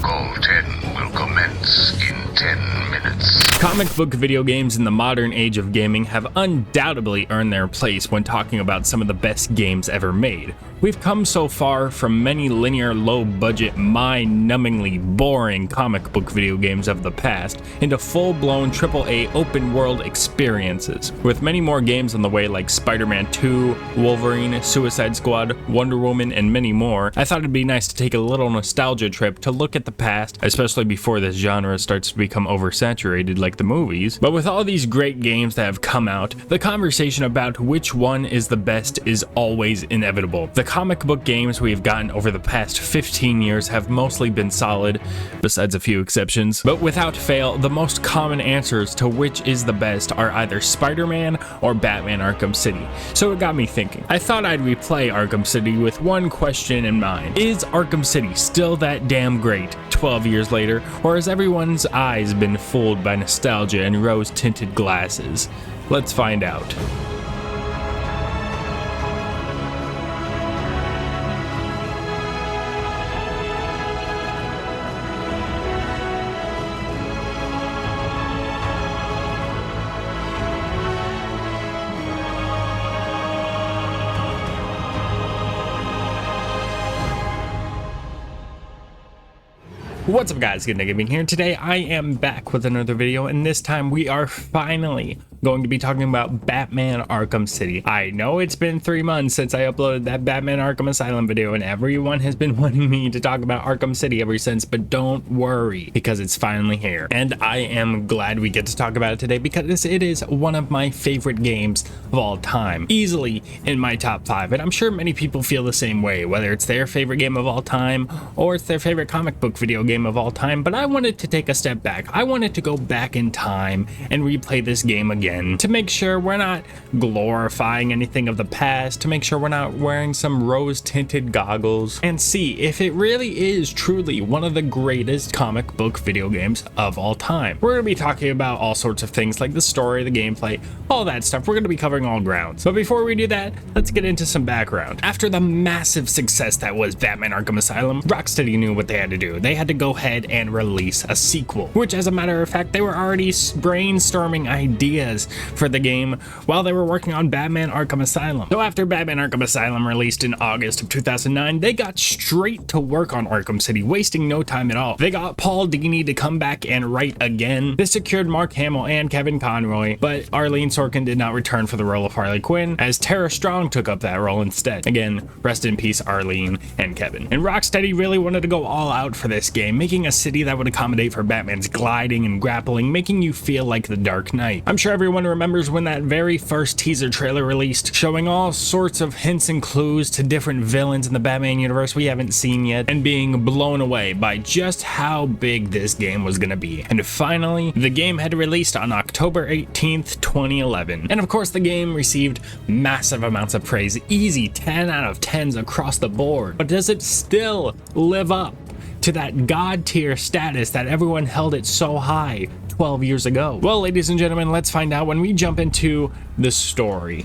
Protocol 10 will commence in 10 minutes. Comic book video games in the modern age of gaming have undoubtedly earned their place when talking about some of the best games ever made. We've come so far from many linear, low-budget, mind-numbingly boring comic book video games of the past into full-blown AAA open-world experiences, with many more games on the way like Spider-Man 2, Wolverine, Suicide Squad, Wonder Woman, and many more. I thought it'd be nice to take a little nostalgia trip to look at the past, especially before this genre starts to become oversaturated like the movies. But with all these great games that have come out, the conversation about which one is the best is always inevitable. The comic book games we have gotten over the past 15 years have mostly been solid, besides a few exceptions, but without fail, the most common answers to which is the best are either Spider-Man or Batman Arkham City. So it got me thinking. I thought I'd replay Arkham City with one question in mind. Is Arkham City still that damn great 12 years later, or has everyone's eyes been fooled by nostalgia and rose-tinted glasses? Let's find out. What's up guys, Good Gaming here. Today I am back with another video, and this time we are finally going to be talking about Batman Arkham City. I know it's been 3 months since I uploaded that Batman Arkham Asylum video, and everyone has been wanting me to talk about Arkham City ever since, but don't worry, because it's finally here. And I am glad we get to talk about it today, because it is one of my favorite games of all time. Easily in my top 5, and I'm sure many people feel the same way, whether it's their favorite game of all time, or it's their favorite comic book video game of all time. But I wanted to take a step back. I wanted to go back in time and replay this game again to make sure we're not glorifying anything of the past, to make sure we're not wearing some rose-tinted goggles, and see if it really is truly one of the greatest comic book video games of all time. We're going to be talking about all sorts of things like the story, the gameplay, all that stuff. We're going to be covering all grounds. But before we do that, let's get into some background. After the massive success that was Batman Arkham Asylum, Rocksteady knew what they had to do. They had to go ahead and release a sequel, which as a matter of fact, they were already brainstorming ideas for the game while they were working on Batman Arkham Asylum. So after Batman Arkham Asylum released in August of 2009, they got straight to work on Arkham City, wasting no time at all. They got Paul Dini to come back and write again. This secured Mark Hamill and Kevin Conroy, but Arlene Sorkin did not return for the role of Harley Quinn, as Tara Strong took up that role instead. Again, rest in peace Arlene and Kevin. And Rocksteady really wanted to go all out for this game, making a city that would accommodate for Batman's gliding and grappling, making you feel like the Dark Knight. I'm sure everyone remembers when that very first teaser trailer released, showing all sorts of hints and clues to different villains in the Batman universe we haven't seen yet, and being blown away by just how big this game was gonna be. And finally, the game had released on October 18th, 2011. And of course, the game received massive amounts of praise, easy 10 out of 10s across the board. But does it still live up to that god tier status that everyone held it so high 12 years ago? Well, ladies and gentlemen, let's find out when we jump into the story.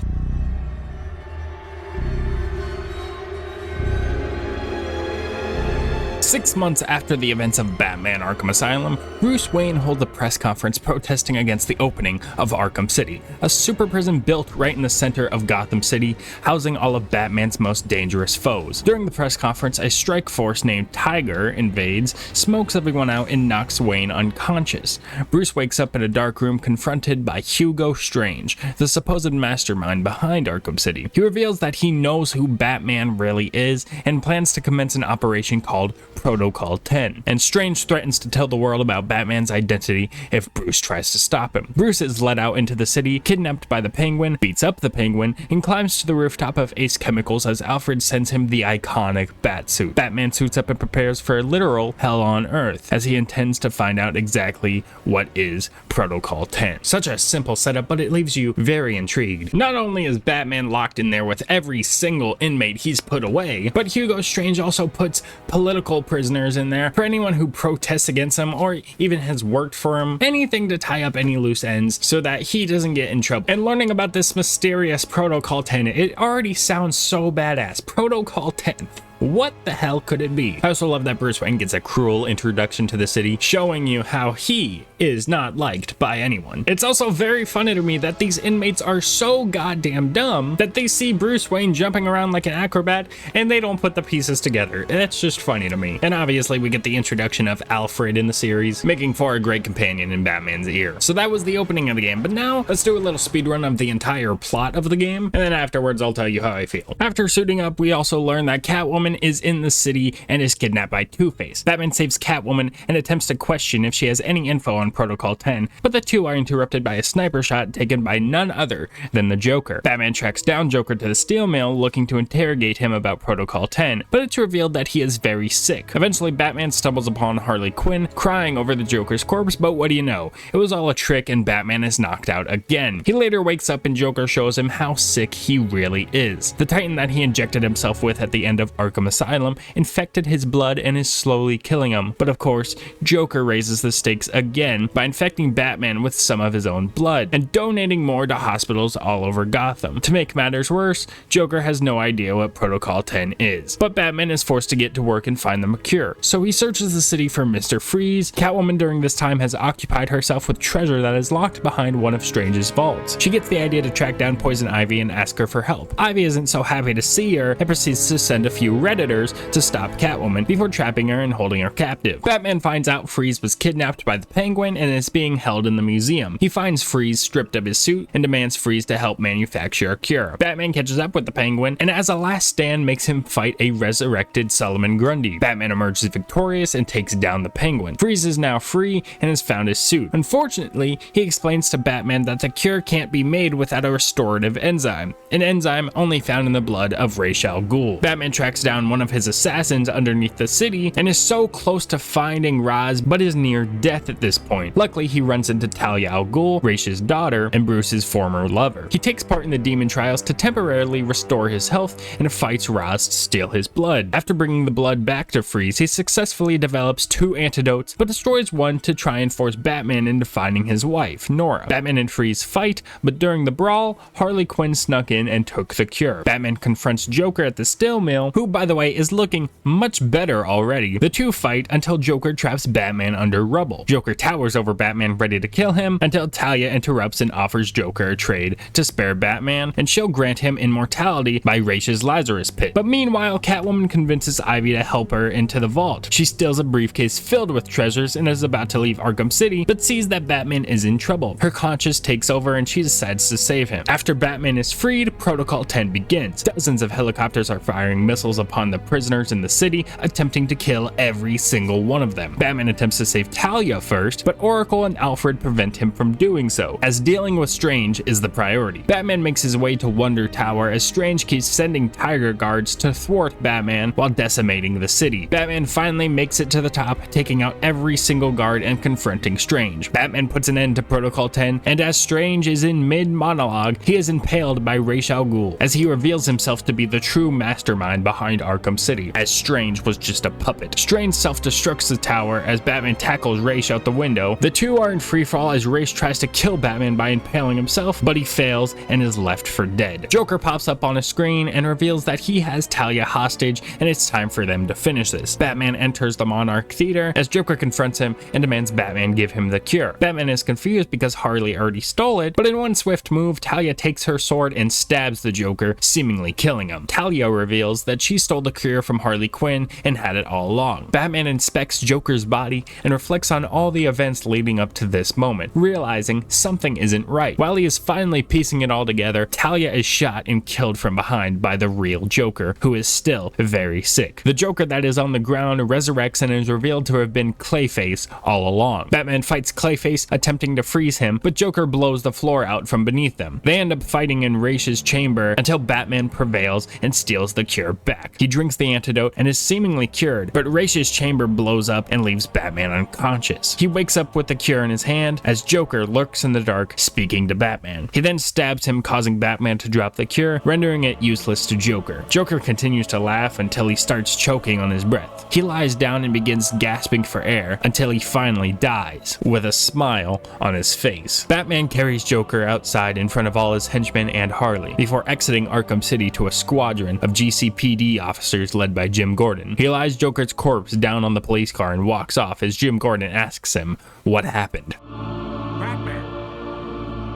6 months after the events of Batman Arkham Asylum, Bruce Wayne holds a press conference protesting against the opening of Arkham City, a super prison built right in the center of Gotham City, housing all of Batman's most dangerous foes. During the press conference, a strike force named Tiger invades, smokes everyone out, and knocks Wayne unconscious. Bruce wakes up in a dark room confronted by Hugo Strange, the supposed mastermind behind Arkham City. He reveals that he knows who Batman really is and plans to commence an operation called Protocol 10, and Strange threatens to tell the world about Batman's identity if Bruce tries to stop him. Bruce is led out into the city, kidnapped by the Penguin, beats up the Penguin, and climbs to the rooftop of Ace Chemicals as Alfred sends him the iconic Batsuit. Batman suits up and prepares for a literal hell on Earth, as he intends to find out exactly what is Protocol 10. Such a simple setup, but it leaves you very intrigued. Not only is Batman locked in there with every single inmate he's put away, but Hugo Strange also puts political prisoners in there for anyone who protests against him or even has worked for him, anything to tie up any loose ends so that he doesn't get in trouble. And learning about this mysterious Protocol 10, it already sounds so badass. Protocol 10. What the hell could it be? I also love that Bruce Wayne gets a cruel introduction to the city, showing you how he is not liked by anyone. It's also very funny to me that these inmates are so goddamn dumb that they see Bruce Wayne jumping around like an acrobat and they don't put the pieces together. That's just funny to me. And obviously we get the introduction of Alfred in the series, making for a great companion in Batman's ear. So that was the opening of the game, but now let's do a little speedrun of the entire plot of the game, and then afterwards I'll tell you how I feel. After suiting up, we also learn that Catwoman is in the city and is kidnapped by Two-Face. Batman saves Catwoman and attempts to question if she has any info on Protocol 10, but the two are interrupted by a sniper shot taken by none other than the Joker. Batman tracks down Joker to the steel mill looking to interrogate him about Protocol 10, but it's revealed that he is very sick. Eventually, Batman stumbles upon Harley Quinn crying over the Joker's corpse, but what do you know? It was all a trick and Batman is knocked out again. He later wakes up and Joker shows him how sick he really is. The Titan that he injected himself with at the end of Arkham Asylum infected his blood and is slowly killing him. But of course, Joker raises the stakes again by infecting Batman with some of his own blood and donating more to hospitals all over Gotham. To make matters worse, Joker has no idea what Protocol 10 is, but Batman is forced to get to work and find them a cure. So he searches the city for Mr. Freeze. Catwoman during this time has occupied herself with treasure that is locked behind one of Strange's vaults. She gets the idea to track down Poison Ivy and ask her for help. Ivy isn't so happy to see her and proceeds to send a few Redditors to stop Catwoman before trapping her and holding her captive. Batman finds out Freeze was kidnapped by the Penguin and is being held in the museum. He finds Freeze stripped of his suit and demands Freeze to help manufacture a cure. Batman catches up with the Penguin and as a last stand makes him fight a resurrected Solomon Grundy. Batman emerges victorious and takes down the Penguin. Freeze is now free and has found his suit. Unfortunately, he explains to Batman that the cure can't be made without a restorative enzyme, an enzyme only found in the blood of Ra's al Ghul. Batman tracks down one of his assassins underneath the city and is so close to finding Ra's but is near death at this point. Luckily, he runs into Talia al Ghul, Ra's daughter, and Bruce's former lover. He takes part in the demon trials to temporarily restore his health and fights Ra's to steal his blood. After bringing the blood back to Freeze, he successfully develops 2 antidotes but destroys one to try and force Batman into finding his wife, Nora. Batman and Freeze fight, but during the brawl, Harley Quinn snuck in and took the cure. Batman confronts Joker at the steel mill, who by the way is looking much better already. The two fight until Joker traps Batman under rubble. Joker towers over Batman ready to kill him until Talia interrupts and offers Joker a trade to spare Batman, and she'll grant him immortality by Ra's Lazarus pit. But meanwhile, Catwoman convinces Ivy to help her into the vault. She steals a briefcase filled with treasures and is about to leave Arkham City, but sees that Batman is in trouble. Her conscience takes over and she decides to save him. After Batman is freed, Protocol 10 begins. Dozens of helicopters are firing missiles upon the prisoners in the city, attempting to kill every single one of them. Batman attempts to save Talia first, but Oracle and Alfred prevent him from doing so, as dealing with Strange is the priority. Batman makes his way to Wonder Tower as Strange keeps sending Tiger Guards to thwart Batman while decimating the city. Batman finally makes it to the top, taking out every single guard and confronting Strange. Batman puts an end to Protocol 10, and as Strange is in mid-monologue, he is impaled by Ra's al Ghul, as he reveals himself to be the true mastermind behind Arkham City, as Strange was just a puppet. Strange self-destructs the tower as Batman tackles Ra's out the window. The two are in freefall as Ra's tries to kill Batman by impaling himself, but he fails and is left for dead. Joker pops up on a screen and reveals that he has Talia hostage and it's time for them to finish this. Batman enters the Monarch Theater as Joker confronts him and demands Batman give him the cure. Batman is confused because Harley already stole it, but in one swift move, Talia takes her sword and stabs the Joker, seemingly killing him. Talia reveals that she stole the cure from Harley Quinn and had it all along. Batman inspects Joker's body and reflects on all the events leading up to this moment, realizing something isn't right. While he is finally piecing it all together, Talia is shot and killed from behind by the real Joker, who is still very sick. The Joker that is on the ground resurrects and is revealed to have been Clayface all along. Batman fights Clayface, attempting to freeze him, but Joker blows the floor out from beneath them. They end up fighting in Ra's chamber until Batman prevails and steals the cure back. He drinks the antidote and is seemingly cured, but Ra's chamber blows up and leaves Batman unconscious. He wakes up with the cure in his hand as Joker lurks in the dark, speaking to Batman. He then stabs him, causing Batman to drop the cure, rendering it useless to Joker. Joker continues to laugh until he starts choking on his breath. He lies down and begins gasping for air until he finally dies, with a smile on his face. Batman carries Joker outside in front of all his henchmen and Harley, before exiting Arkham City to a squadron of GCPD officers led by Jim Gordon. He lies Joker's corpse down on the police car and walks off as Jim Gordon asks him what happened. Batman,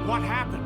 what happened?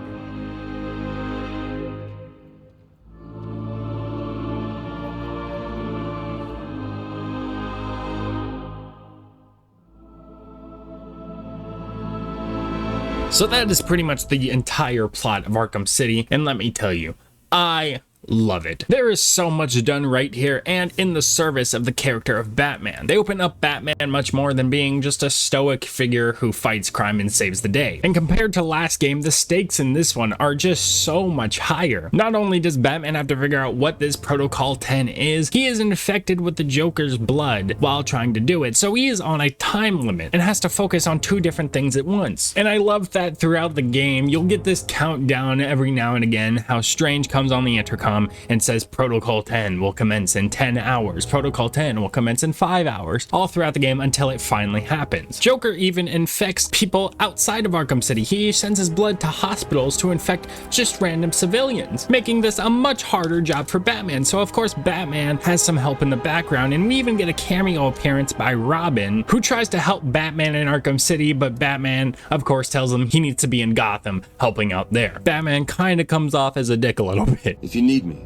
So that is pretty much the entire plot of Arkham City, and let me tell you, I love it. There is so much done right here and in the service of the character of Batman. They open up Batman much more than being just a stoic figure who fights crime and saves the day. And compared to last game, the stakes in this one are just so much higher. Not only does Batman have to figure out what this Protocol 10 is, he is infected with the Joker's blood while trying to do it, so he is on a time limit and has to focus on two different things at once. And I love that throughout the game, you'll get this countdown every now and again, how Strange comes on the intercom and says Protocol 10 will commence in 10 hours. Protocol 10 will commence in 5 hours, all throughout the game until it finally happens. Joker even infects people outside of Arkham City. He sends his blood to hospitals to infect just random civilians, making this a much harder job for Batman. So of course Batman has some help in the background, and we even get a cameo appearance by Robin, who tries to help Batman in Arkham City, but Batman of course tells him he needs to be in Gotham helping out there. Batman kind of comes off as a dick a little bit. If you need me,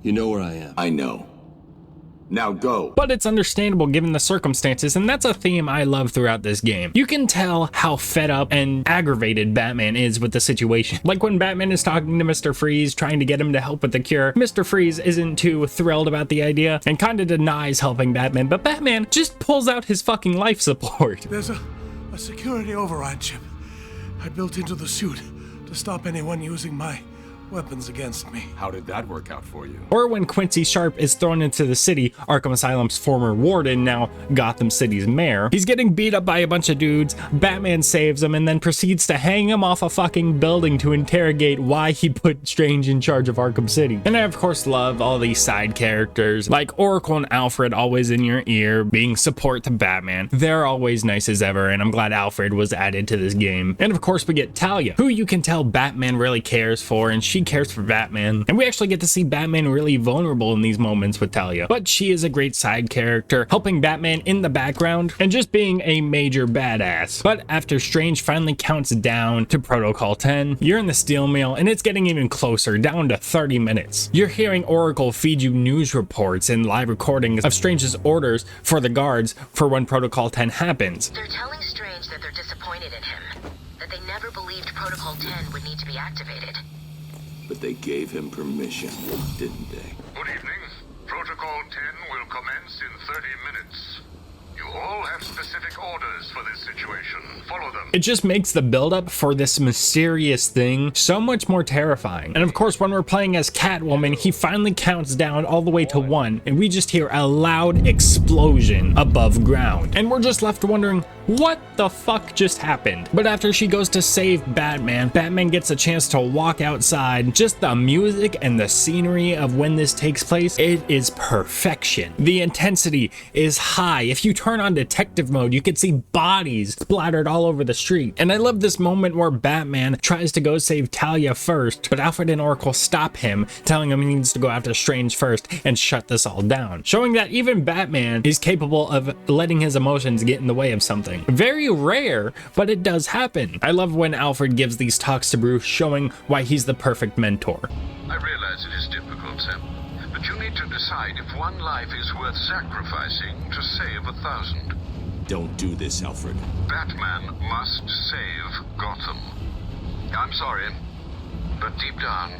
you know where I am. I know. Now go. But it's understandable given the circumstances, and that's a theme I love throughout this game. You can tell how fed up and aggravated Batman is with the situation. Like when Batman is talking to Mr. Freeze, trying to get him to help with the cure, Mr. Freeze isn't too thrilled about the idea and kind of denies helping Batman, but Batman just pulls out his fucking life support. There's a security override chip I built into the suit to stop anyone using my weapons against me. How did that work out for you? Or when Quincy Sharp is thrown into the city, Arkham Asylum's former warden, now Gotham City's mayor. He's getting beat up by a bunch of dudes, Batman saves him and then proceeds to hang him off a fucking building to interrogate why he put Strange in charge of Arkham City. And I of course love all these side characters, like Oracle and Alfred always in your ear, being support to Batman. They're always nice as ever, and I'm glad Alfred was added to this game. And of course we get Talia, who you can tell Batman really cares for, and she cares for Batman, and we actually get to see Batman really vulnerable in these moments with Talia. But she is a great side character, helping Batman in the background and just being a major badass. But after Strange finally counts down to Protocol 10, you're in the steel mill and it's getting even closer, down to 30 minutes. You're hearing Oracle feed you news reports and live recordings of Strange's orders for the guards for when Protocol 10 happens. They're telling Strange that they're disappointed in him, that they never believed Protocol 10 would need to be activated. But they gave him permission, didn't they? Good evening. Protocol 10 will commence in 30 minutes. You all have specific orders for this situation. Follow them. It just makes the buildup for this mysterious thing so much more terrifying. And of course, when we're playing as Catwoman, he finally counts down all the way to 1, and we just hear a loud explosion above ground. And we're just left wondering, what the fuck just happened? But after she goes to save Batman, Batman gets a chance to walk outside. Just the music and the scenery of when this takes place, it is perfection. The intensity is high. If you turn on detective mode, you can see bodies splattered all over the street. And I love this moment where Batman tries to go save Talia first, but Alfred and Oracle stop him, telling him he needs to go after Strange first and shut this all down, showing that even Batman is capable of letting his emotions get in the way of something. Very rare, but it does happen. I love when Alfred gives these talks to Bruce, showing why he's the perfect mentor. I realize it is difficult, Sam, but you need to decide if one life is worth sacrificing to save 1,000. Don't do this, Alfred. Batman must save Gotham. I'm sorry, but deep down,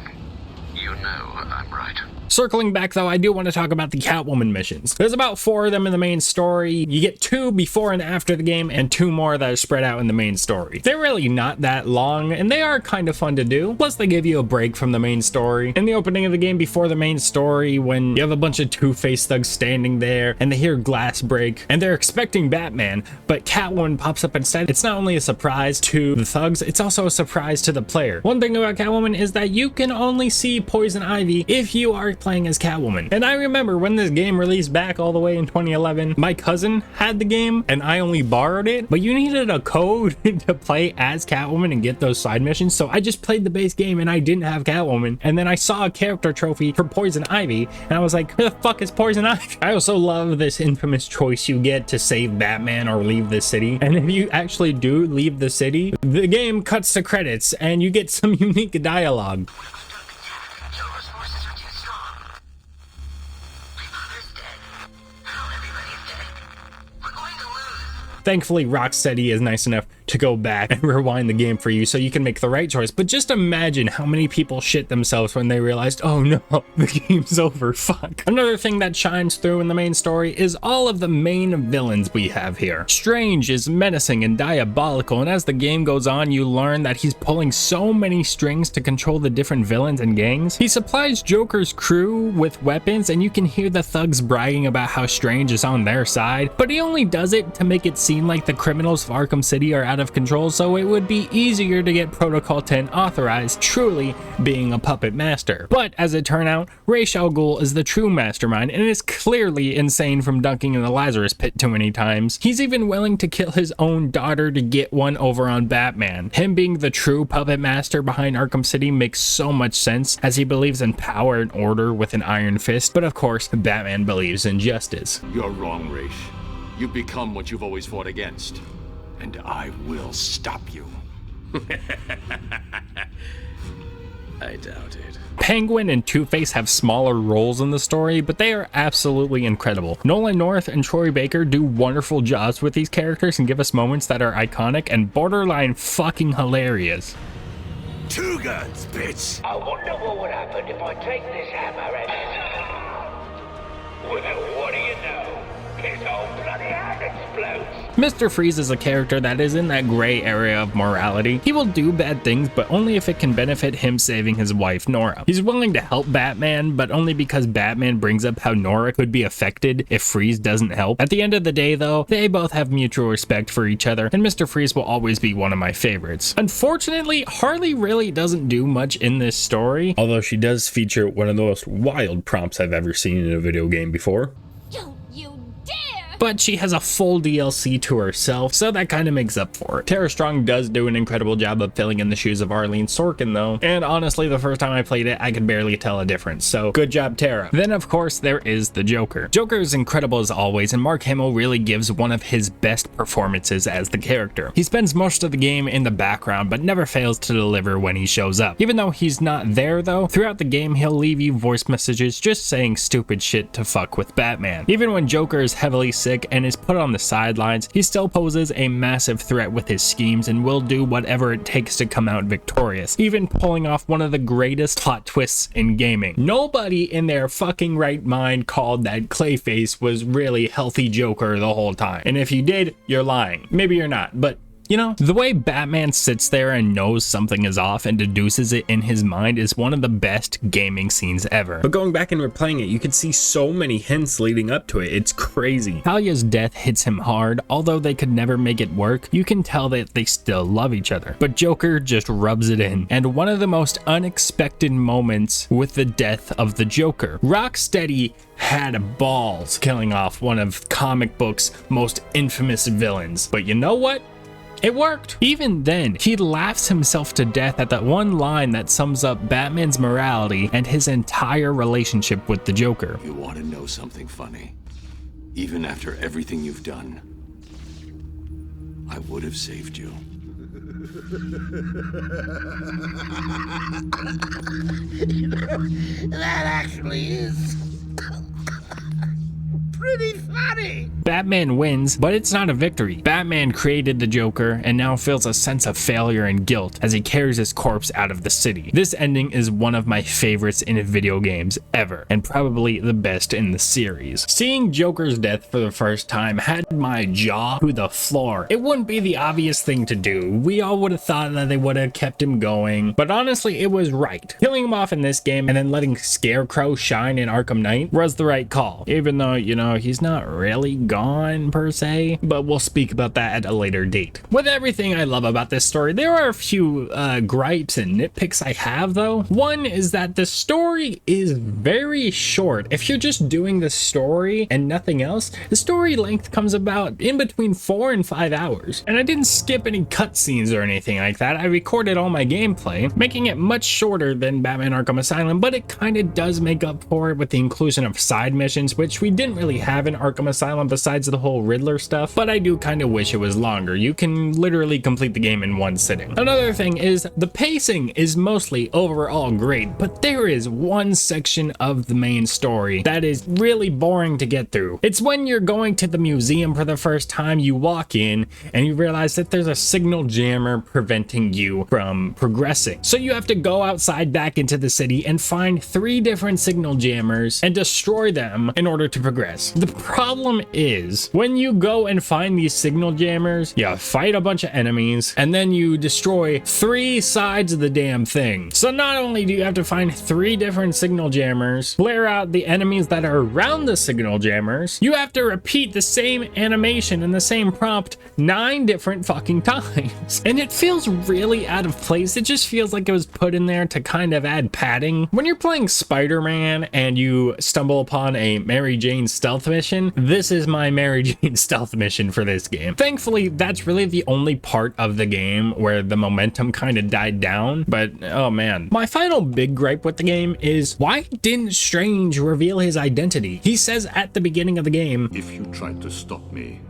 you know I'm right. Circling back though, I do want to talk about the Catwoman missions. There's about 4 of them in the main story. You get 2 before and after the game, and 2 more that are spread out in the main story. They're really not that long, and they are kind of fun to do. Plus they give you a break from the main story. In the opening of the game before the main story, when you have a bunch of Two-Face thugs standing there, and they hear glass break, and they're expecting Batman, but Catwoman pops up instead. It's not only a surprise to the thugs, it's also a surprise to the player. One thing about Catwoman is that you can only see Poison Ivy if you are playing as Catwoman. And I remember when this game released back all the way in 2011, my cousin had the game and I only borrowed it, but you needed a code to play as Catwoman and get those side missions. So I just played the base game and I didn't have Catwoman. And then I saw a character trophy for Poison Ivy and I was like, who the fuck is Poison Ivy? I also love this infamous choice you get to save Batman or leave the city. And if you actually do leave the city, the game cuts to credits and you get some unique dialogue. Thankfully, Rocksteady is nice enough to go back and rewind the game for you so you can make the right choice. But just imagine how many people shit themselves when they realized, oh no, the game's over, fuck. Another thing that shines through in the main story is all of the main villains we have here. Strange is menacing and diabolical, and as the game goes on, you learn that he's pulling so many strings to control the different villains and gangs. He supplies Joker's crew with weapons, and you can hear the thugs bragging about how Strange is on their side, but he only does it to make it seem like the criminals of Arkham City are out of control, so it would be easier to get Protocol 10 authorized, truly being a puppet master. But as it turned out, Ra's al Ghul is the true mastermind and is clearly insane from dunking in the Lazarus pit too many times. He's even willing to kill his own daughter to get one over on Batman. Him being the true puppet master behind Arkham City makes so much sense, as he believes in power and order with an iron fist, but of course, Batman believes in justice. You're wrong, Ra's. You've become what you've always fought against. And I will stop you. I doubt it. Penguin and Two-Face have smaller roles in the story, but they are absolutely incredible. Nolan North and Troy Baker do wonderful jobs with these characters and give us moments that are iconic and borderline fucking hilarious. Two guns, bitch! I wonder what would happen if I take this hammer and... Well, what do you know? His whole bloody hand explodes! Mr. Freeze is a character that is in that gray area of morality. He will do bad things, but only if it can benefit him saving his wife, Nora. He's willing to help Batman, but only because Batman brings up how Nora could be affected if Freeze doesn't help. At the end of the day, though, they both have mutual respect for each other, and Mr. Freeze will always be one of my favorites. Unfortunately, Harley really doesn't do much in this story, although she does feature one of the most wild prompts I've ever seen in a video game before. But she has a full DLC to herself, so that kind of makes up for it. Tara Strong does do an incredible job of filling in the shoes of Arlene Sorkin though, and honestly the first time I played it I could barely tell a difference, so good job Tara. Then of course there is the Joker. Joker is incredible as always, and Mark Hamill really gives one of his best performances as the character. He spends most of the game in the background but never fails to deliver when he shows up. Even though he's not there though, throughout the game he'll leave you voice messages just saying stupid shit to fuck with Batman. Even when Joker is heavily sick and is put on the sidelines, he still poses a massive threat with his schemes and will do whatever it takes to come out victorious, even pulling off one of the greatest plot twists in gaming. Nobody in their fucking right mind called that Clayface was really healthy Joker the whole time, and if you did, you're lying. Maybe you're not, but you know, the way Batman sits there and knows something is off and deduces it in his mind is one of the best gaming scenes ever. But going back and replaying it, you can see so many hints leading up to it. It's crazy. Talia's death hits him hard. Although they could never make it work, you can tell that they still love each other. But Joker just rubs it in. And one of the most unexpected moments with the death of the Joker. Rocksteady had balls killing off one of comic books' most infamous villains. But you know what? It worked. Even then, he laughs himself to death at that one line that sums up Batman's morality and his entire relationship with the Joker. You want to know something funny? Even after everything you've done, I would have saved you. That actually is pretty funny. Batman wins, but it's not a victory. Batman created the Joker and now feels a sense of failure and guilt as he carries his corpse out of the city. This ending is one of my favorites in video games ever, and probably the best in the series. Seeing Joker's death for the first time had my jaw to the floor. It wouldn't be the obvious thing to do. We all would have thought that they would have kept him going, but honestly it was right. Killing him off in this game and then letting Scarecrow shine in Arkham Knight was the right call, even though, you know, he's not really gone per se, but we'll speak about that at a later date. With everything I love about this story, there are a few gripes and nitpicks I have though. One is that the story is very short. If you're just doing the story and nothing else, the story length comes about in between 4 and 5 hours. And I didn't skip any cutscenes or anything like that. I recorded all my gameplay, making it much shorter than Batman Arkham Asylum, but it kind of does make up for it with the inclusion of side missions, which we didn't really have in Arkham Asylum besides the whole Riddler stuff, but I do kind of wish it was longer. You can literally complete the game in one sitting. Another thing is the pacing is mostly overall great, but there is one section of the main story that is really boring to get through. It's when you're going to the museum for the first time, you walk in and you realize that there's a signal jammer preventing you from progressing. So you have to go outside back into the city and find 3 different signal jammers and destroy them in order to progress. The problem is when you go and find these signal jammers, you fight a bunch of enemies and then you destroy 3 sides of the damn thing. So not only do you have to find 3 different signal jammers, clear out the enemies that are around the signal jammers, you have to repeat the same animation and the same prompt 9 different fucking times. And it feels really out of place. It just feels like it was put in there to kind of add padding. When you're playing Spider-Man and you stumble upon a Mary Jane stealth mission, this is my Mary Jane stealth mission for this game. Thankfully, that's really the only part of the game where the momentum kind of died down, but oh man. My final big gripe with the game is, why didn't Strange reveal his identity? He says at the beginning of the game, "If you try to stop me,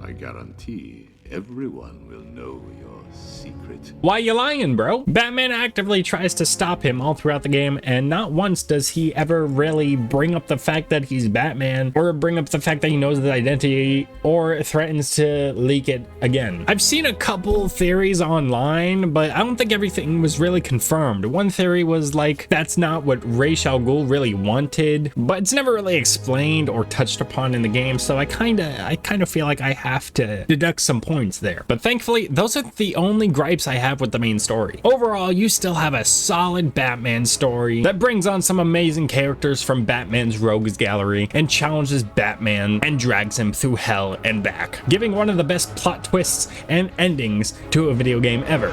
I guarantee everyone will know your secret." Why you lying, bro? Batman actively tries to stop him all throughout the game, and not once does he ever really bring up the fact that he's Batman, or bring up the fact that he knows his identity, or threatens to leak it again. I've seen a couple theories online, but I don't think everything was really confirmed. One theory was like, that's not what Ra's al Ghul really wanted, but it's never really explained or touched upon in the game, so I kind of feel like I have to deduct some points there. But thankfully, those are the only gripes I have with the main story. Overall, you still have a solid Batman story that brings on some amazing characters from Batman's rogues gallery and challenges Batman and drags him through hell and back, giving one of the best plot twists and endings to a video game ever.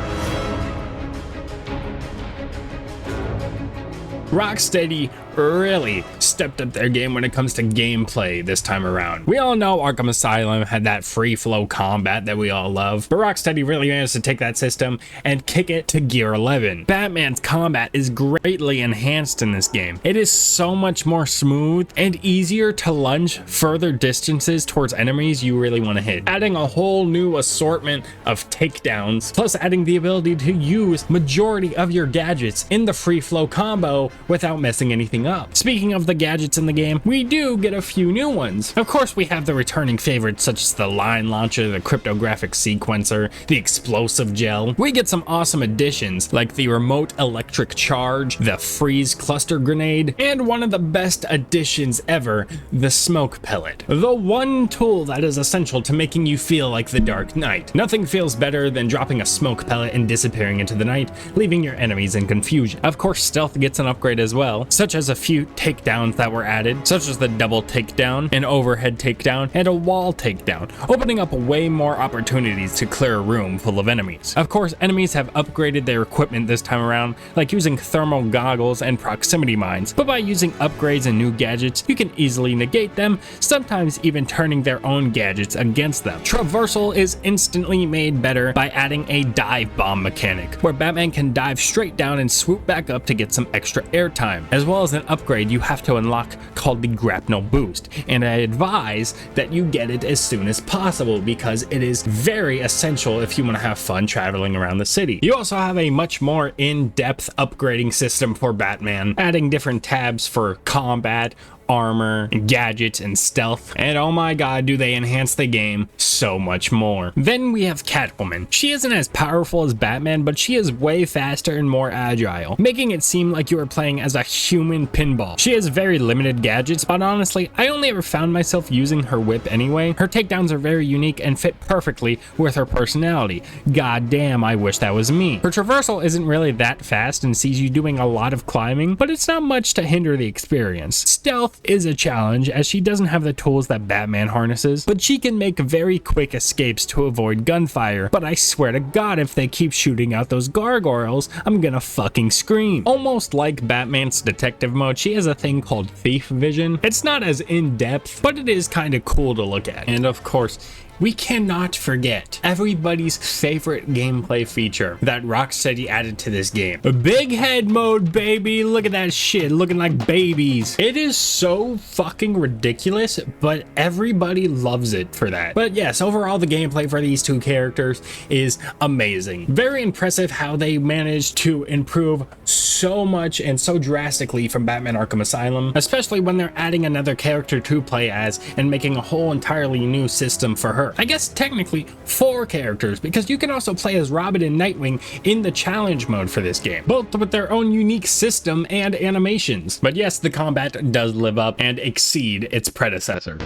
Rocksteady really stepped up their game when it comes to gameplay this time around. We all know Arkham Asylum had that free flow combat that we all love, but Rocksteady really managed to take that system and kick it to gear 11. Batman's combat is greatly enhanced in this game. It is so much more smooth and easier to lunge further distances towards enemies you really want to hit, adding a whole new assortment of takedowns, plus adding the ability to use majority of your gadgets in the free flow combo without messing anything up. Speaking of the gadgets in the game, we do get a few new ones. Of course, we have the returning favorites such as the line launcher, the cryptographic sequencer, the explosive gel. We get some awesome additions like the remote electric charge, the freeze cluster grenade, and one of the best additions ever, the smoke pellet. The one tool that is essential to making you feel like the Dark Knight. Nothing feels better than dropping a smoke pellet and disappearing into the night, leaving your enemies in confusion. Of course, stealth gets an upgrade as well, such as a few takedowns that were added, such as the double takedown, an overhead takedown, and a wall takedown, opening up way more opportunities to clear a room full of enemies. Of course, enemies have upgraded their equipment this time around, like using thermal goggles and proximity mines, but by using upgrades and new gadgets, you can easily negate them, sometimes even turning their own gadgets against them. Traversal is instantly made better by adding a dive bomb mechanic, where Batman can dive straight down and swoop back up to get some extra airtime, as well as an upgrade you have to unlock called the Grapnel Boost, and I advise that you get it as soon as possible because it is very essential if you want to have fun traveling around the city. You also have a much more in-depth upgrading system for Batman, adding different tabs for combat, armor, gadgets, and stealth, and oh my god, do they enhance the game so much more. Then we have Catwoman. She isn't as powerful as Batman, but she is way faster and more agile, making it seem like you are playing as a human pinball. She has very limited gadgets, but honestly, I only ever found myself using her whip anyway. Her takedowns are very unique and fit perfectly with her personality. God damn, I wish that was me. Her traversal isn't really that fast and sees you doing a lot of climbing, but it's not much to hinder the experience. Stealth itself is a challenge as she doesn't have the tools that Batman harnesses, but she can make very quick escapes to avoid gunfire. But I swear to God, if they keep shooting out those gargoyles, I'm gonna fucking scream. Almost like Batman's detective mode, she has a thing called thief vision. It's not as in-depth, but it is kind of cool to look at. And of course, we cannot forget everybody's favorite gameplay feature that Rocksteady added to this game. Big head mode, baby. Look at that shit, looking like babies. It is so fucking ridiculous, but everybody loves it for that. But yes, overall the gameplay for these two characters is amazing. Very impressive how they managed to improve so much and so drastically from Batman Arkham Asylum, especially when they're adding another character to play as and making a whole entirely new system for her. I guess technically 4 characters, because you can also play as Robin and Nightwing in the challenge mode for this game, both with their own unique system and animations. But yes, the combat does live up and exceed its predecessor.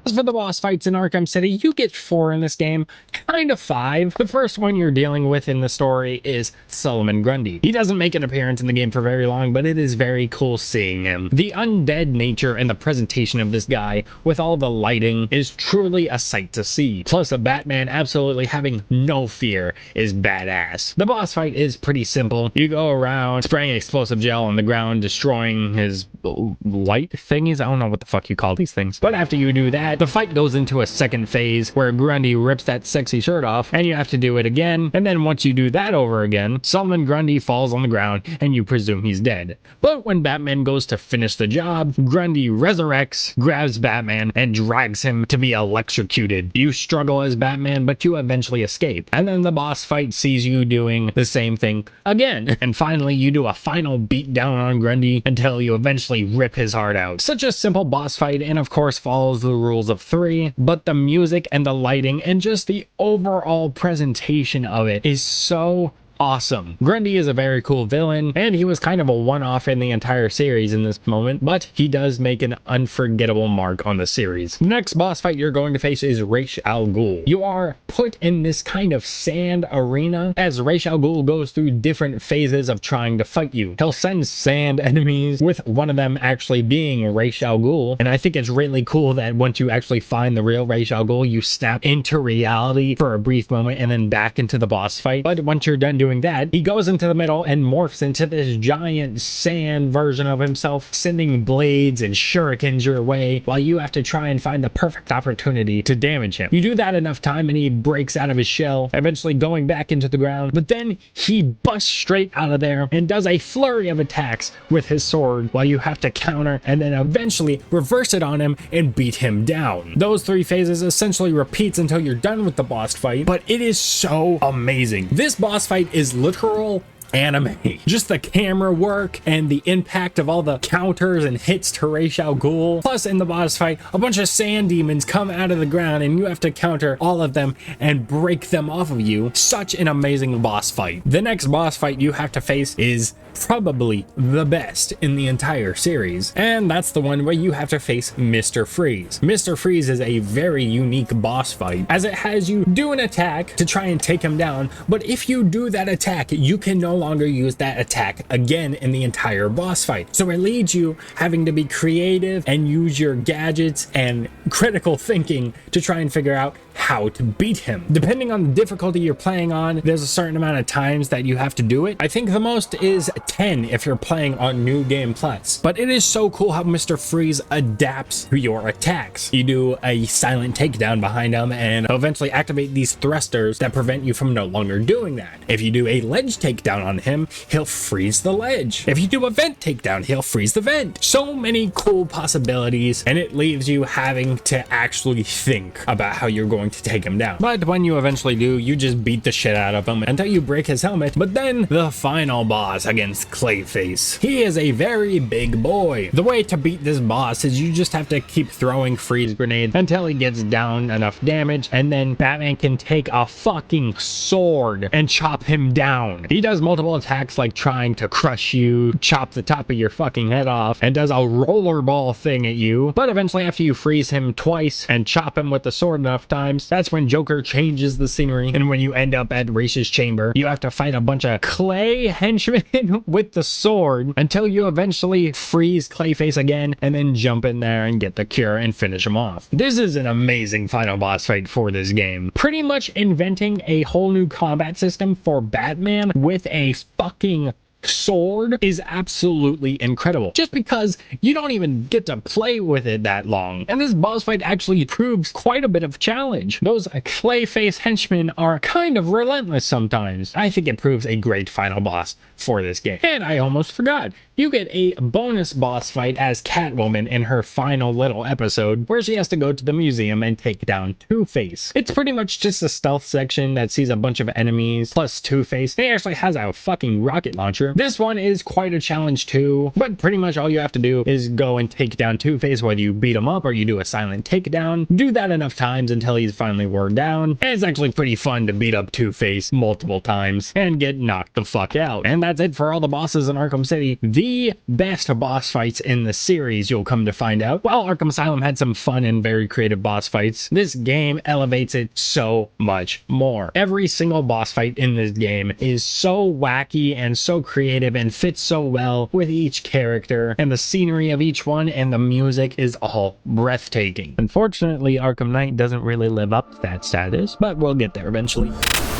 As for the boss fights in Arkham City, you get 4 in this game, kind of 5. The first one you're dealing with in the story is Solomon Grundy. He doesn't make an appearance in the game for very long, but it is very cool seeing him. The undead nature and the presentation of this guy with all the lighting is truly a sight to see. Plus, a Batman absolutely having no fear is badass. The boss fight is pretty simple. You go around spraying explosive gel on the ground, destroying his light thingies. I don't know what the fuck you call these things. But after you do that, the fight goes into a second phase where Grundy rips that sexy shirt off and you have to do it again. And then once you do that over again, Solomon Grundy falls on the ground and you presume he's dead. But when Batman goes to finish the job, Grundy resurrects, grabs Batman, and drags him to be electrocuted. You struggle as Batman, but you eventually escape. And then the boss fight sees you doing the same thing again. And finally, you do a final beat down on Grundy until you eventually rip his heart out. Such a simple boss fight, and of course follows the rules of 3, but the music and the lighting and just the overall presentation of it is so awesome. Grundy is a very cool villain, and he was kind of a one-off in the entire series in this moment, but he does make an unforgettable mark on the series. The next boss fight you're going to face is Ra's al Ghul. You are put in this kind of sand arena as Ra's al Ghul goes through different phases of trying to fight you. He'll send sand enemies, with one of them actually being Ra's al Ghul, and I think it's really cool that once you actually find the real Ra's al Ghul, you snap into reality for a brief moment and then back into the boss fight. But once you're done doing that, he goes into the middle and morphs into this giant sand version of himself, sending blades and shurikens your way while you have to try and find the perfect opportunity to damage him. You do that enough time and he breaks out of his shell, eventually going back into the ground, but then he busts straight out of there and does a flurry of attacks with his sword while you have to counter and then eventually reverse it on him and beat him down. Those 3 phases essentially repeats until you're done with the boss fight, but it is so amazing. This boss fight is literal anime. Just the camera work and the impact of all the counters and hits to Ra's al Ghul. Plus, in the boss fight, a bunch of sand demons come out of the ground and you have to counter all of them and break them off of you. Such an amazing boss fight. The next boss fight you have to face is probably the best in the entire series, and that's the one where you have to face Mr. Freeze. Mr. Freeze is a very unique boss fight, as it has you do an attack to try and take him down, but if you do that attack, you can no longer use that attack again in the entire boss fight. So it leads you having to be creative and use your gadgets and critical thinking to try and figure out how to beat him. Depending on the difficulty you're playing on, there's a certain amount of times that you have to do it. I think the most is 10 if you're playing on New Game Plus. But it is so cool how Mr. Freeze adapts to your attacks. You do a silent takedown behind him and eventually activate these thrusters that prevent you from no longer doing that. If you do a ledge takedown on him, he'll freeze the ledge. If you do a vent takedown, he'll freeze the vent. So many cool possibilities, and it leaves you having to actually think about how you're going to take him down. But when you eventually do, you just beat the shit out of him until you break his helmet. But then the final boss against Clayface. He is a very big boy. The way to beat this boss is you just have to keep throwing freeze grenades until he gets down enough damage, and then Batman can take a fucking sword and chop him down. He does multiple multiple attacks like trying to crush you, chop the top of your fucking head off, and does a rollerball thing at you. But eventually after you freeze him twice and chop him with the sword enough times, that's when Joker changes the scenery. And when you end up at Race's chamber, you have to fight a bunch of clay henchmen with the sword until you eventually freeze Clayface again and then jump in there and get the cure and finish him off. This is an amazing final boss fight for this game. Pretty much inventing a whole new combat system for Batman with a fucking sword is absolutely incredible, just because you don't even get to play with it that long. And this boss fight actually proves quite a bit of challenge. Those Clayface henchmen are kind of relentless sometimes. I think it proves a great final boss for this game. And I almost forgot, you get a bonus boss fight as Catwoman in her final little episode where she has to go to the museum and take down Two-Face. It's pretty much just a stealth section that sees a bunch of enemies plus Two-Face. He actually has a fucking rocket launcher. This one is quite a challenge too, but pretty much all you have to do is go and take down Two-Face, whether you beat him up or you do a silent takedown. Do that enough times until he's finally worn down, and it's actually pretty fun to beat up Two-Face multiple times and get knocked the fuck out. And that's it for all the bosses in Arkham City. The best boss fights in the series, you'll come to find out. While Arkham Asylum had some fun and very creative boss fights, this game elevates it so much more. Every single boss fight in this game is so wacky and so creative and fits so well with each character, and the scenery of each one and the music is all breathtaking. Unfortunately, Arkham Knight doesn't really live up to that status, but we'll get there eventually.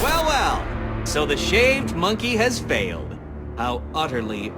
Well, so the shaved monkey has failed. How utterly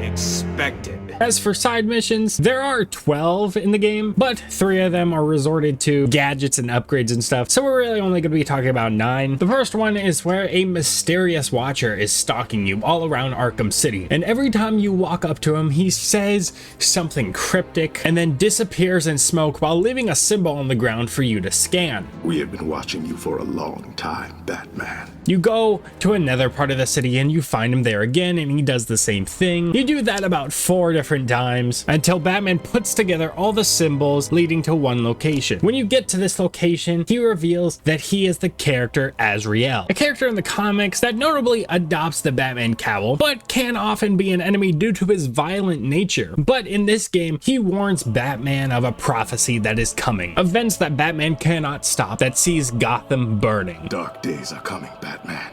expected. As for side missions, there are 12 in the game, but 3 of them are resorted to gadgets and upgrades and stuff, so we're really only going to be talking about 9. The first one is where a mysterious watcher is stalking you all around Arkham City, and every time you walk up to him, he says something cryptic and then disappears in smoke while leaving a symbol on the ground for you to scan. We have been watching you for a long time, Batman. You go to another part of the city and you find him there again, and he does the same thing. You do that about 4 different times until Batman puts together all the symbols leading to one location. When you get to this location, he reveals that he is the character Azrael, a character in the comics that notably adopts the Batman cowl, but can often be an enemy due to his violent nature. But in this game, he warns Batman of a prophecy that is coming, events that Batman cannot stop that sees Gotham burning. Dark days are coming, Batman.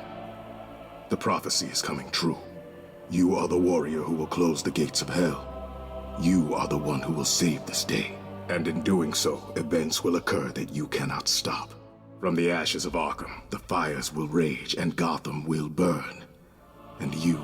The prophecy is coming true. You are the warrior who will close the gates of hell. You are the one who will save this day. And in doing so, events will occur that you cannot stop. From the ashes of Arkham, the fires will rage and Gotham will burn. And you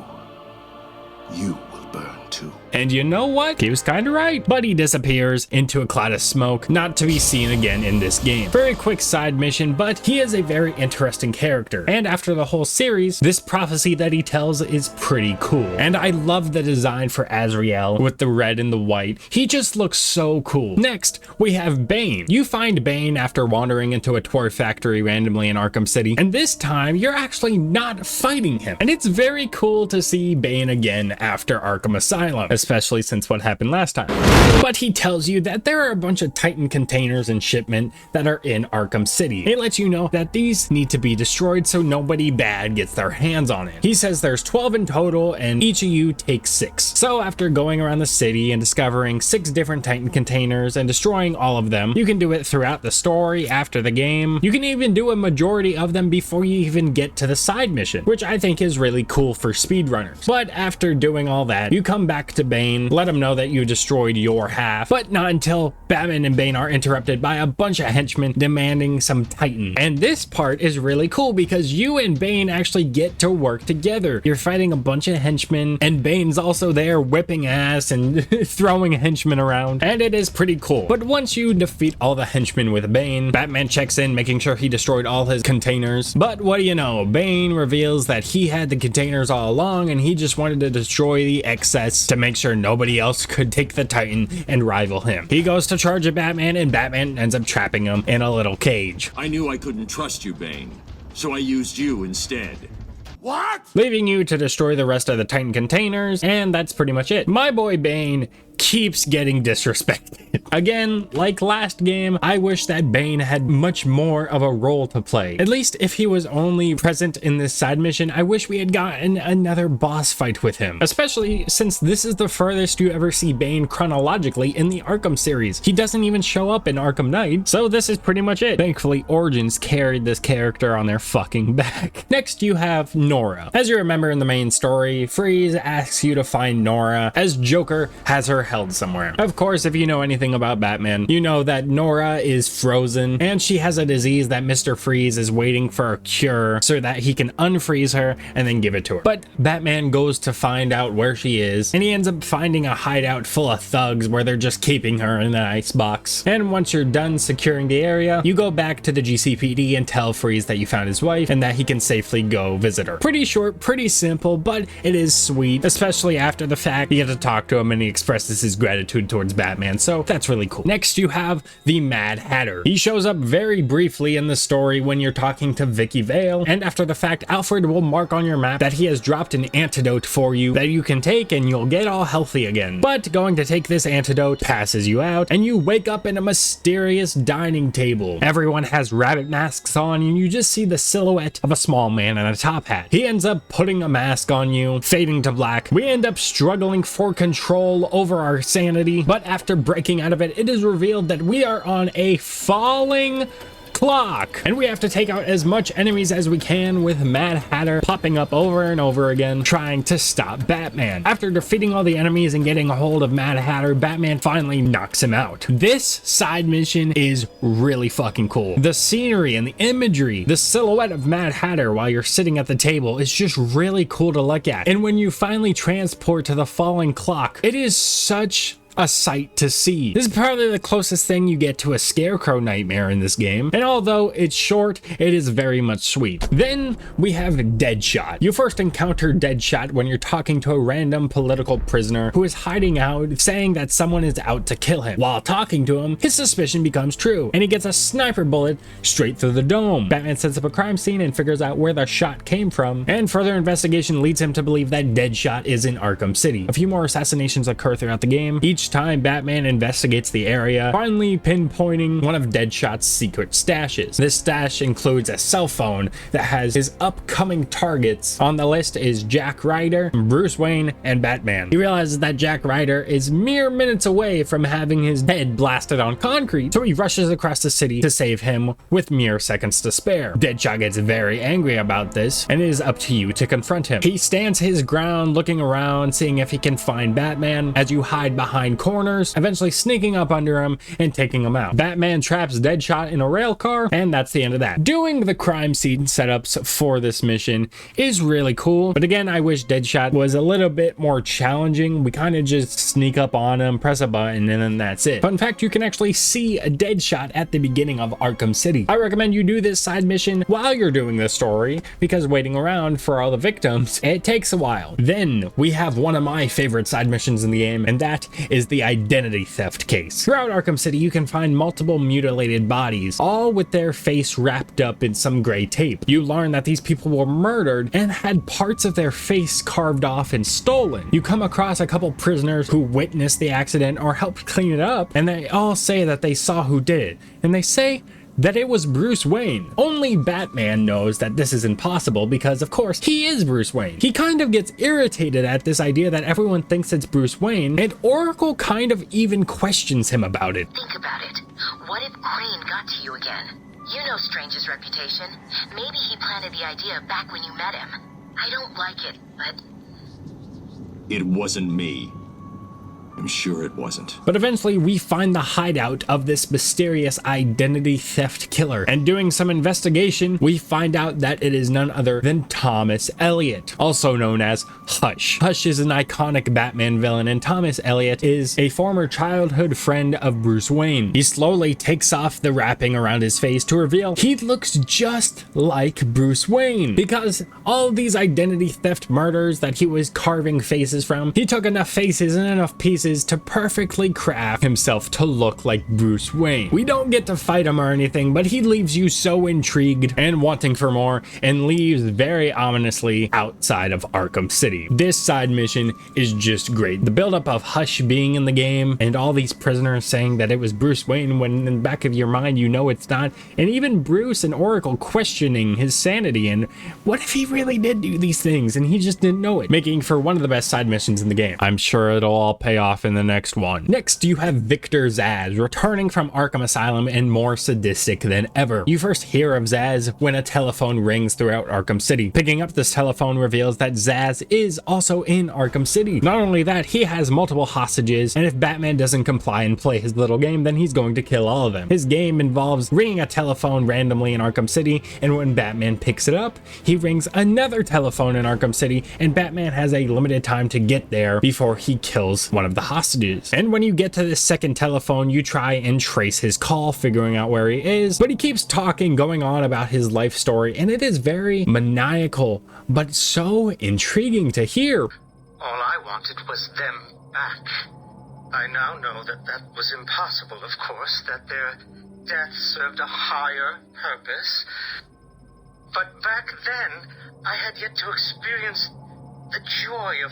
will burn too. And you know what? He was kind of right. But he disappears into a cloud of smoke, not to be seen again in this game. Very quick side mission, but he is a very interesting character. And after the whole series, this prophecy that he tells is pretty cool. And I love the design for Azrael with the red and the white. He just looks so cool. Next, we have Bane. You find Bane after wandering into a toy factory randomly in Arkham City. And this time, you're actually not fighting him. And it's very cool to see Bane again after Arkham Asylum, especially since what happened last time. But he tells you that there are a bunch of Titan containers and shipment that are in Arkham City. He lets you know that these need to be destroyed so nobody bad gets their hands on it. He says there's 12 in total and each of you takes 6. So after going around the city and discovering 6 different Titan containers and destroying all of them, you can do it throughout the story, after the game. You can even do a majority of them before you even get to the side mission, which I think is really cool for speedrunners. But after doing all that, you come back to Bane, let him know that you destroyed your half, but not until Batman and Bane are interrupted by a bunch of henchmen demanding some Titan. And this part is really cool because you and Bane actually get to work together. You're fighting a bunch of henchmen, and Bane's also there whipping ass and throwing henchmen around, and it is pretty cool. But once you defeat all the henchmen with Bane, Batman checks in, making sure he destroyed all his containers. But what do you know? Bane reveals that he had the containers all along, and he just wanted to destroy the excess to make sure nobody else could take the Titan and rival him. He goes to charge at Batman, and Batman ends up trapping him in a little cage. I knew I couldn't trust you, Bane, so I used you instead. What? Leaving you to destroy the rest of the Titan containers, and that's pretty much it. My boy Bane keeps getting disrespected. Again, like last game, I wish that Bane had much more of a role to play. At least if he was only present in this side mission, I wish we had gotten another boss fight with him, especially since this is the furthest you ever see Bane chronologically in the Arkham series. He doesn't even show up in Arkham Knight, so this is pretty much it. Thankfully, Origins carried this character on their fucking back. Next, you have Nora. As you remember in the main story, Freeze asks you to find Nora as Joker has her held somewhere. Of course, if you know anything about Batman, you know that Nora is frozen and she has a disease that Mr. Freeze is waiting for a cure so that he can unfreeze her and then give it to her. But Batman goes to find out where she is, and he ends up finding a hideout full of thugs where they're just keeping her in an ice box. And once you're done securing the area, you go back to the GCPD and tell Freeze that you found his wife and that he can safely go visit her. Pretty short, pretty simple, but it is sweet, especially after the fact you get to talk to him and he expresses his gratitude towards Batman, so that's really cool. Next, you have the Mad Hatter. He shows up very briefly in the story when you're talking to Vicky Vale, and after the fact, Alfred will mark on your map that he has dropped an antidote for you that you can take and you'll get all healthy again. But going to take this antidote passes you out, and you wake up in a mysterious dining table. Everyone has rabbit masks on, and you just see the silhouette of a small man in a top hat. He ends up putting a mask on you, fading to black. We end up struggling for control over our sanity, but after breaking out of it, it is revealed that we are on a falling clock, and we have to take out as much enemies as we can, with Mad Hatter popping up over and over again trying to stop Batman. After defeating all the enemies and getting a hold of Mad Hatter, Batman finally knocks him out. This side mission is really fucking cool. The scenery and the imagery, the silhouette of Mad Hatter while you're sitting at the table is just really cool to look at. And when you finally transport to the falling clock, it is such a sight to see. This is probably the closest thing you get to a Scarecrow nightmare in this game, and although it's short, it is very much sweet. Then we have Deadshot. You first encounter Deadshot when you're talking to a random political prisoner who is hiding out, saying that someone is out to kill him. While talking to him, his suspicion becomes true, and he gets a sniper bullet straight through the dome. Batman sets up a crime scene and figures out where the shot came from, and further investigation leads him to believe that Deadshot is in Arkham City. A few more assassinations occur throughout the game. Each time Batman investigates the area, finally pinpointing one of Deadshot's secret stashes. This stash includes a cell phone that has his upcoming targets. On the list is Jack Ryder, Bruce Wayne, and Batman. He realizes that Jack Ryder is mere minutes away from having his head blasted on concrete, so he rushes across the city to save him with mere seconds to spare. Deadshot gets very angry about this, and it is up to you to confront him. He stands his ground, looking around, seeing if he can find Batman as you hide behind corners, eventually sneaking up under him and taking him out. Batman traps Deadshot in a rail car, and that's the end of that. Doing the crime scene setups for this mission is really cool, but again, I wish Deadshot was a little bit more challenging. We kind of just sneak up on him, press a button, and then that's it. But in fact, you can actually see a Deadshot at the beginning of Arkham City. I recommend you do this side mission while you're doing the story, because waiting around for all the victims, it takes a while. Then we have one of my favorite side missions in the game, and that is the identity theft case. Throughout Arkham City, you can find multiple mutilated bodies, all with their face wrapped up in some gray tape. You learn that these people were murdered and had parts of their face carved off and stolen. You come across a couple prisoners who witnessed the accident or helped clean it up, and they all say that they saw who did it, and they say that it was Bruce Wayne. Only Batman knows that this is impossible because, of course, he is Bruce Wayne. He kind of gets irritated at this idea that everyone thinks it's Bruce Wayne, and Oracle kind of even questions him about it. Think about it. What if Crane got to you again? You know Strange's reputation. Maybe he planted the idea back when you met him. I don't like it, but... It wasn't me. I'm sure it wasn't. But eventually we find the hideout of this mysterious identity theft killer, and doing some investigation, we find out that it is none other than Thomas Elliot, also known as Hush. Hush is an iconic Batman villain, and Thomas Elliot is a former childhood friend of Bruce Wayne. He slowly takes off the wrapping around his face to reveal he looks just like Bruce Wayne, because all these identity theft murders that he was carving faces from, he took enough faces and enough pieces choices to perfectly craft himself to look like Bruce Wayne. We don't get to fight him or anything, but he leaves you so intrigued and wanting for more, and leaves very ominously outside of Arkham City. This side mission is just great. The buildup of Hush being in the game and all these prisoners saying that it was Bruce Wayne when in the back of your mind you know it's not, and even Bruce and Oracle questioning his sanity and what if he really did do these things and he just didn't know it, making for one of the best side missions in the game. I'm sure it'll all pay off in the next one. Next, you have Victor Zsasz returning from Arkham Asylum and more sadistic than ever. You first hear of Zsasz when a telephone rings throughout Arkham City. Picking up this telephone reveals that Zsasz is also in Arkham City. Not only that, he has multiple hostages, and if Batman doesn't comply and play his little game, then he's going to kill all of them. His game involves ringing a telephone randomly in Arkham City, and when Batman picks it up, he rings another telephone in Arkham City, and Batman has a limited time to get there before he kills one of the hostages. And when you get to this second telephone, you try and trace his call, figuring out where he is, but he keeps talking, going on about his life story, and it is very maniacal, but so intriguing to hear. All I wanted was them back. I now know that that was impossible, of course, that their death served a higher purpose. But back then, I had yet to experience the joy of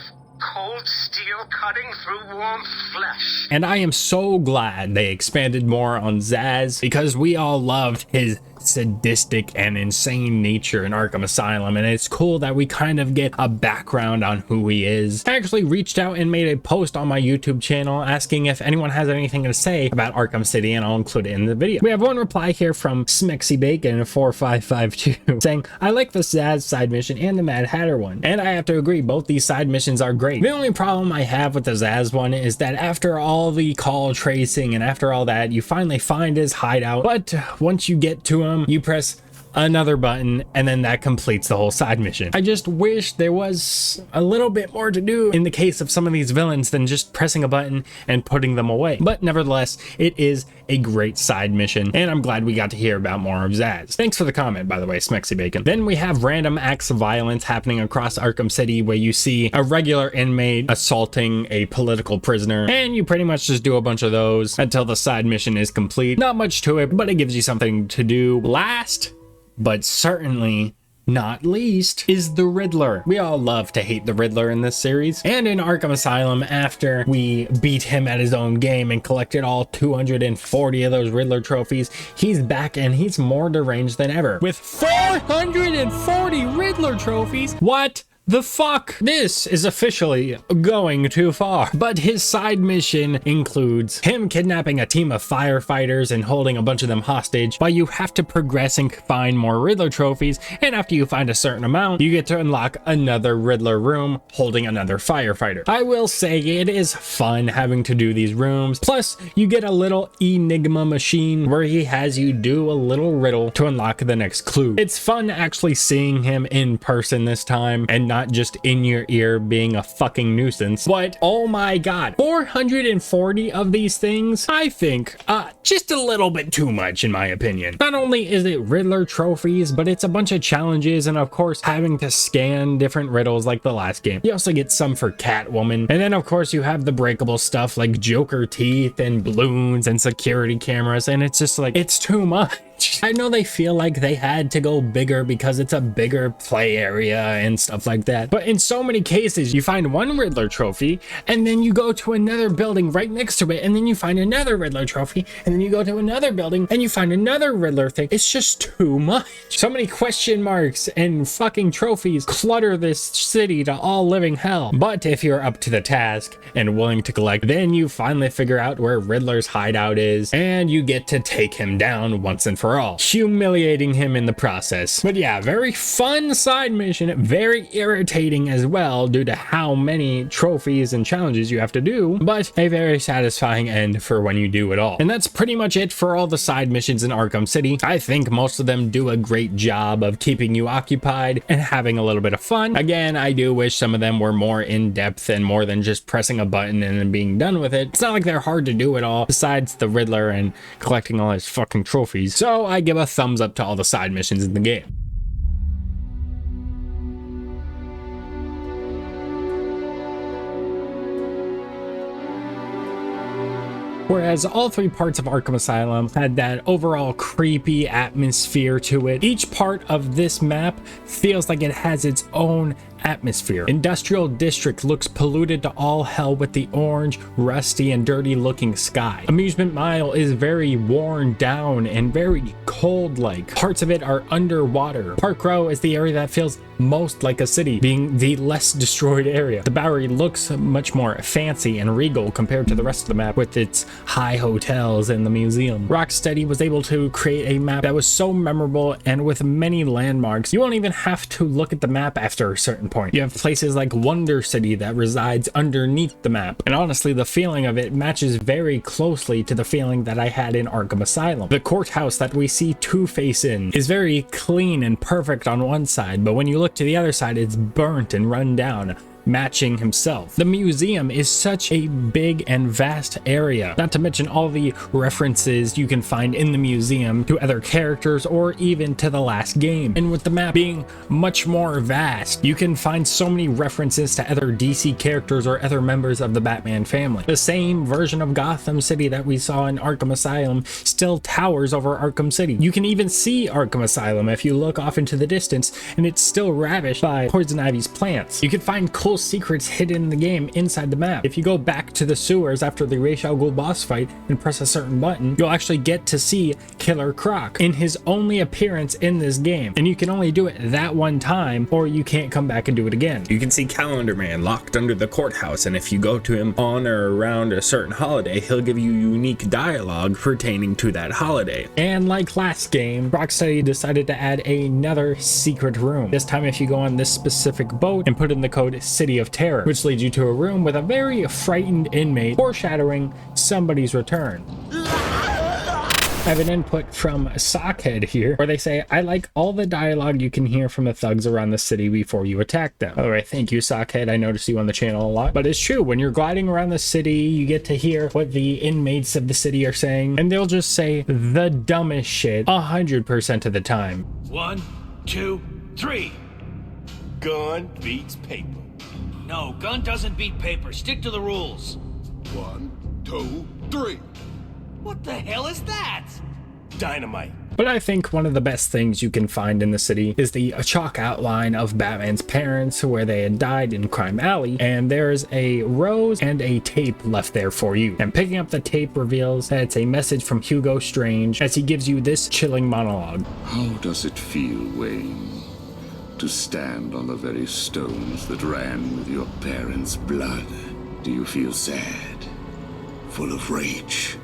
cold steel cutting through warm flesh. And I am so glad they expanded more on Zsasz, because we all loved his sadistic and insane nature in Arkham Asylum, and it's cool that we kind of get a background on who he is. I actually reached out and made a post on my YouTube channel asking if anyone has anything to say about Arkham City, and I'll include it in the video. We have one reply here from Smexy Bacon 4552 saying, I like the Zsasz side mission and the Mad Hatter one, and I have to agree, both these side missions are great. The only problem I have with the Zsasz one is that after all the call tracing and after all that, you finally find his hideout, but once you get to him, you press another button and then that completes the whole side mission. I just wish there was a little bit more to do in the case of some of these villains than just pressing a button and putting them away. But nevertheless, it is a great side mission, and I'm glad we got to hear about more of Zsasz. Thanks for the comment, by the way, Smexy Bacon. Then we have random acts of violence happening across Arkham City where you see a regular inmate assaulting a political prisoner, and you pretty much just do a bunch of those until the side mission is complete. Not much to it, but it gives you something to do. Last, but certainly not least, is the Riddler. We all love to hate the Riddler in this series, and in Arkham Asylum, after we beat him at his own game and collected all 240 of those Riddler trophies, he's back and he's more deranged than ever with 440 Riddler trophies. What the fuck? This is officially going too far. But his side mission includes him kidnapping a team of firefighters and holding a bunch of them hostage, but you have to progress and find more Riddler trophies, and after you find a certain amount, you get to unlock another Riddler room holding another firefighter. I will say it is fun having to do these rooms, plus you get a little enigma machine where he has you do a little riddle to unlock the next clue. It's fun actually seeing him in person this time and not just in your ear being a fucking nuisance. But oh my god, 440 of these things, I think just a little bit too much in my opinion. Not only is it Riddler trophies, but it's a bunch of challenges and of course having to scan different riddles like the last game. You also get some for Catwoman, and then of course you have the breakable stuff like Joker teeth and balloons and security cameras, and it's just like, it's too much. I know they feel like they had to go bigger because it's a bigger play area and stuff like that, but in so many cases you find one Riddler trophy and then you go to another building right next to it and then you find another Riddler trophy and then you go to another building and you find another Riddler thing. It's just too much. So many question marks and fucking trophies clutter this city to all living hell. But if you're up to the task and willing to collect, then you finally figure out where Riddler's hideout is and you get to take him down once and for all, humiliating him in the process. But yeah, very fun side mission, very irritating as well due to how many trophies and challenges you have to do, but a very satisfying end for when you do it all. And that's pretty much it for all the side missions in Arkham City. I think most of them do a great job of keeping you occupied and having a little bit of fun. Again, I do wish some of them were more in depth and more than just pressing a button and then being done with it. It's not like they're hard to do at all, besides the Riddler and collecting all his fucking trophies. So I give a thumbs up to all the side missions in the game. Whereas all three parts of Arkham Asylum had that overall creepy atmosphere to it, each part of this map feels like it has its own atmosphere. Industrial District looks polluted to all hell with the orange, rusty, and dirty looking sky. Amusement Mile is very worn down and very cold-like. Parts of it are underwater. Park Row is the area that feels most like a city, being the less destroyed area. The Bowery looks much more fancy and regal compared to the rest of the map with its high hotels and the museum. Rocksteady was able to create a map that was so memorable and with many landmarks, you won't even have to look at the map after a certain point. You have places like Wonder City that resides underneath the map, and honestly the feeling of it matches very closely to the feeling that I had in Arkham Asylum. The courthouse that we see Two-Face in is very clean and perfect on one side, but when you look to the other side, it's burnt and run down, matching himself. The museum is such a big and vast area, not to mention all the references you can find in the museum to other characters or even to the last game. And with the map being much more vast, you can find so many references to other DC characters or other members of the Batman family. The same version of Gotham City that we saw in Arkham Asylum still towers over Arkham City. You can even see Arkham Asylum if you look off into the distance, and it's still ravished by Poison Ivy's plants. You can find cool secrets hidden in the game inside the map. If you go back to the sewers after the Ra's al Ghul boss fight and press a certain button, you'll actually get to see Killer Croc in his only appearance in this game, and you can only do it that one time or you can't come back and do it again. You can see Calendar Man locked under the courthouse, and if you go to him on or around a certain holiday, he'll give you unique dialogue pertaining to that holiday. And like last game, Rocksteady decided to add another secret room. This time if you go on this specific boat and put in the code City of Terror, which leads you to a room with a very frightened inmate, foreshadowing somebody's return. I have an input from Sockhead here where they say, I like all the dialogue you can hear from the thugs around the city before you attack them. Alright, thank you Sockhead, I notice you on the channel a lot. But it's true, when you're gliding around the city, you get to hear what the inmates of the city are saying, and they'll just say the dumbest shit 100% of the time. 1, 2, 3. Gun beats paper. No, gun doesn't beat paper. Stick to the rules. 1, 2, 3. What the hell is that? Dynamite. But I think one of the best things you can find in the city is the chalk outline of Batman's parents where they had died in Crime Alley, and there's a rose and a tape left there for you. And picking up the tape reveals that it's a message from Hugo Strange as he gives you this chilling monologue. How does it feel, Wayne, to stand on the very stones that ran with your parents' blood? Do you feel sad, full of rage?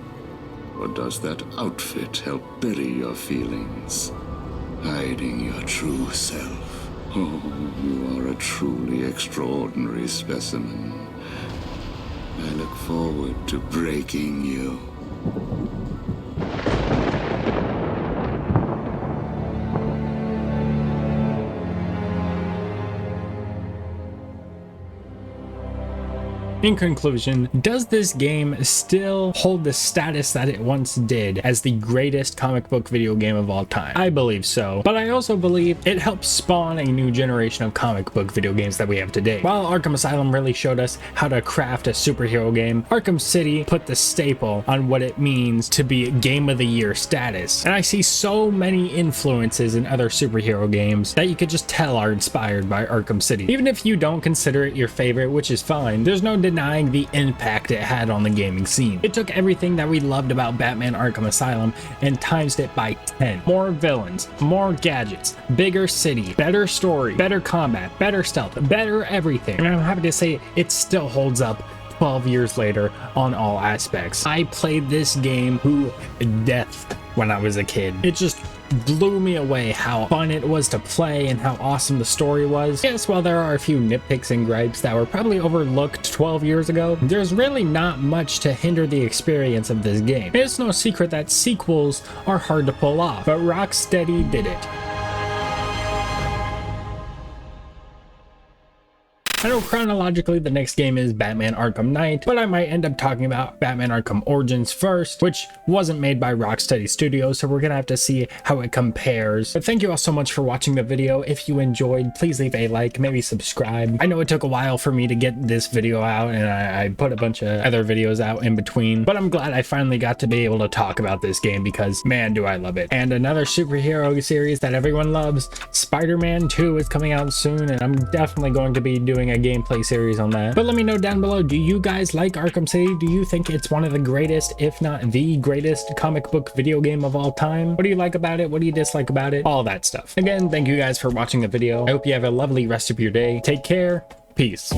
Or does that outfit help bury your feelings, hiding your true self? Oh, you are a truly extraordinary specimen. I look forward to breaking you. In conclusion, does this game still hold the status that it once did as the greatest comic book video game of all time? I believe so, but I also believe it helped spawn a new generation of comic book video games that we have today. While Arkham Asylum really showed us how to craft a superhero game, Arkham City put the staple on what it means to be Game of the Year status. And I see so many influences in other superhero games that you could just tell are inspired by Arkham City. Even if you don't consider it your favorite, which is fine, there's no denying the impact it had on the gaming scene. It took everything that we loved about Batman Arkham Asylum and times it by 10. More villains, more gadgets, bigger city, better story, better combat, better stealth, better everything. And I'm happy to say it still holds up 12 years later on all aspects. I played this game to death when I was a kid. It just blew me away how fun it was to play and how awesome the story was. Yes, while there are a few nitpicks and gripes that were probably overlooked 12 years ago, there's really not much to hinder the experience of this game. It's no secret that sequels are hard to pull off, but Rocksteady did it. I know chronologically the next game is Batman Arkham Knight, but I might end up talking about Batman Arkham Origins first, which wasn't made by Rocksteady Studios, so we're gonna have to see how it compares. But thank you all so much for watching the video. If you enjoyed, please leave a like, maybe subscribe. I know it took a while for me to get this video out, and I put a bunch of other videos out in between, but I'm glad I finally got to be able to talk about this game because man do I love it. And another superhero series that everyone loves, Spider-Man 2 is coming out soon, and I'm definitely going to be doing a gameplay series on that. But let me know down below, do you guys like Arkham City? Do you think it's one of the greatest, if not the greatest comic book video game of all time? What do you like about it? What do you dislike about it? All that stuff. Again, thank you guys for watching the video. I hope you have a lovely rest of your day. Take care. Peace.